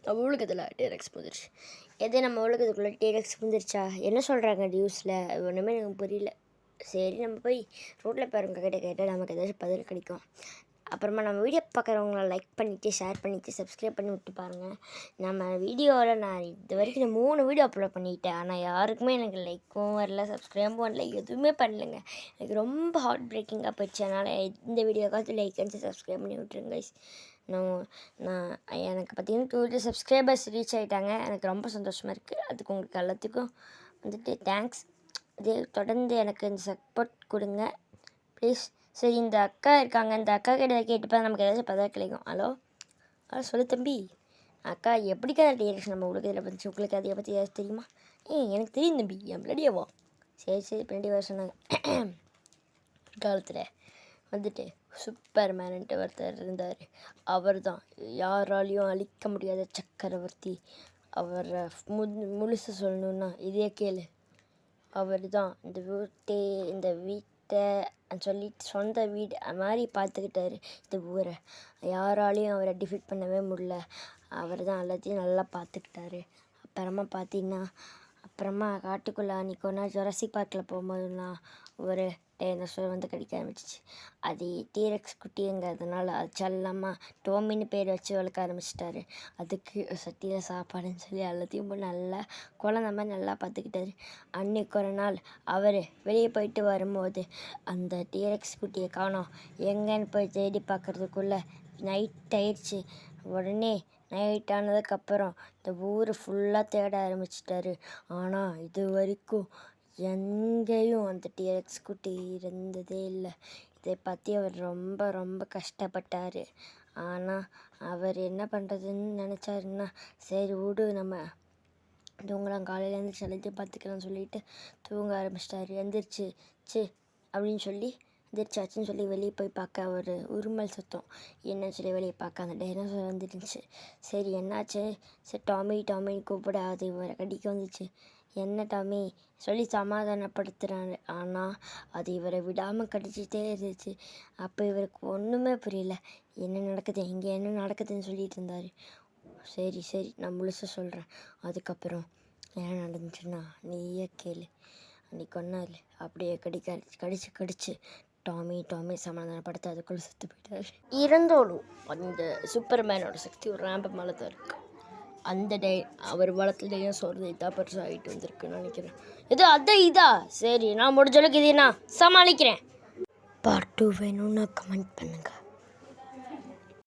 நம்ம உலகத்தில் டேரெக்ஸ் வந்துருச்சு. எது நம்ம உலகத்துக்குள்ளே டேரெக்ஸ் வந்துருச்சா? என்ன சொல்கிறாங்க நியூஸில்? ஒன்றுமே எனக்கு புரியல. சரி, நம்ம போய் ரோட்டில் போகிறவங்க கிட்ட கேட்டால் நமக்கு ஏதாச்சும் பதில் கிடைக்கும். அப்புறமா நம்ம வீடியோ பார்க்குறவங்கள லைக் பண்ணிவிட்டு, ஷேர் பண்ணிவிட்டு, சப்ஸ்கிரைப் பண்ணி விட்டு பாருங்கள். நம்ம வீடியோவில் நான் இது வரைக்கும் 3 வீடியோ அப்லோட் பண்ணிட்டேன். ஆனால் யாருக்குமே எனக்கு லைக்கும் வரல, சப்ஸ்கிரைபும் வரல, எதுவுமே பண்ணலைங்க. எனக்கு ரொம்ப ஹார்ட் பிரேக்கிங்காக போயிடுச்சு. அதனால் இந்த வீடியோக்காவது லைக் அண்ட் சப்ஸ்கிரைப் பண்ணி விட்டுருங்க கைஸ். நான் எனக்கு பார்த்தீங்கன்னா 200 சப்ஸ்கிரைபர்ஸ் ரீச் ஆகிட்டாங்க. எனக்கு ரொம்ப சந்தோஷமாக இருக்குது. அதுக்கு உங்களுக்கு எல்லாத்துக்கும் வந்துட்டு தேங்க்ஸ். இதே தொடர்ந்து எனக்கு இந்த சப்போர்ட் கொடுங்க ப்ளீஸ். சரி, இந்த அக்கா இருக்காங்க, இந்த அக்கா கிட்ட கேட்டுப்பா நமக்கு ஏதாச்சும் பதில் கிடைக்கும். ஹலோ சொல்லு தம்பி. அக்கா எப்படிக்கா டேரக்ஷன் நம்ம உலகத்தில் வந்துச்சு? உங்களுக்கு அதை பற்றி ஏதாச்சும் தெரியுமா? எனக்கு தெரியும் தம்பி, என் பின்னாடியே வா. சரி பின்னாடி வர சொன்னாங்க. ஒரு காலத்தில் வந்துட்டு சூப்பர் மேன்ட்டு ஒருத்தர் இருந்தார். அவர் தான் யாராலையும் அழிக்க முடியாத சக்கரவர்த்தி. அவரை முழுசு சொல்லணுன்னா இதே கேளு. அவர் தான் இந்த வீட்டை சொல்லிட்டு சொந்த வீடு அது மாதிரி பார்த்துக்கிட்டாரு. இந்த ஊரை யாராலையும் அவரை டிஃபீட் பண்ணவே முடியல. அவர் தான் எல்லாத்தையும் நல்லா பார்த்துக்கிட்டாரு. அப்புறமா காட்டுக்குள்ளே அன்றைக்கி ஒரு நாள் ஜொராசிக் பார்க்கில் போகும்போதுனா ஒரு டைனோசர் வந்து கடிக்க ஆரம்பிச்சிச்சு. அது டீரெக்ஸ் குட்டிங்கிறதுனால அது செல்லமாக டோமின்னு பேர் வச்சு வளர்க்க ஆரம்பிச்சிட்டாரு. அதுக்கு சட்டியில் சாப்பாடுன்னு சொல்லி எல்லாத்தையும் நல்லா குழந்த மாதிரி நல்லா பார்த்துக்கிட்டாரு. அன்றைக்கு ஒரு நாள் அவர் வெளியே போயிட்டு வரும்போது அந்த டீரெக்ஸ் குட்டியை காணோம். எங்கேன்னு போய் தேடி பார்க்குறதுக்குள்ளே நைட் ஆயிடுச்சு. உடனே நைட் ஆனதுக்கப்புறம் இந்த ஊர் ஃபுல்லாக தேட ஆரம்பிச்சிட்டாரு. ஆனால் இது வரைக்கும் எங்கேயும் அந்த டீரெக்ஸ் குட்டி இருந்ததே இல்லை. இதை பற்றி அவர் ரொம்ப ரொம்ப கஷ்டப்பட்டார். ஆனால் அவர் என்ன பண்ணுறதுன்னு நினச்சாருன்னா, சரி விடு, நம்ம தூங்கலாம், காலையில் எழுந்திரிச்சு எல்லாத்தையும் பார்த்துக்கலாம்னு சொல்லிட்டு தூங்க ஆரம்பிச்சிட்டாரு. எந்திரிச்சு அப்படின்னு சொல்லி எந்திரிச்சாச்சுன்னு சொல்லி வெளியே போய் பார்க்க ஒரு உருமல் சத்தம். என்னன்னு சொல்லி வெளியே பார்க்க அந்த டைனோசர் வந்துருந்துச்சு. சரி என்னாச்சு? சரி டாமின்னு கூப்பிட அது இவரை கடிக்க வந்துச்சு. என்ன டாமி சொல்லி சமாதானப்படுத்துகிறாரு. ஆனால் அது இவரை விடாமல் கடிச்சிட்டே இருந்துச்சு. அப்போ இவருக்கு ஒன்றுமே புரியல. என்ன நடக்குது, இங்கே என்ன நடக்குதுன்னு சொல்லிட்டு இருந்தார். சரி நான் முழுசாக சொல்கிறேன். அதுக்கப்புறம் என்ன நடந்துச்சுன்னா நீயே கேளு. அன்றைக்கி ஒன்றால் அப்படியே கடிச்சு டாமி சமாதானப்படுத்த அதுக்குள்ளே செத்து போயிட்டார். இருந்தாலும் அந்த சூப்பர்மேனோட சக்தி ஒரு ரேம்பு மேலே தான் இருக்கு. அந்த அவர் வளத்துலேயும் சொல்கிறது இதாக பெருசாக ஆகிட்டு வந்திருக்குன்னு நினைக்கிறேன். இதா சரி, நான் முடிஞ்ச அளவுக்கு இதை நான் சமாளிக்கிறேன். பார்ட் 2 வேணும்னா கமெண்ட் பண்ணுங்கள்.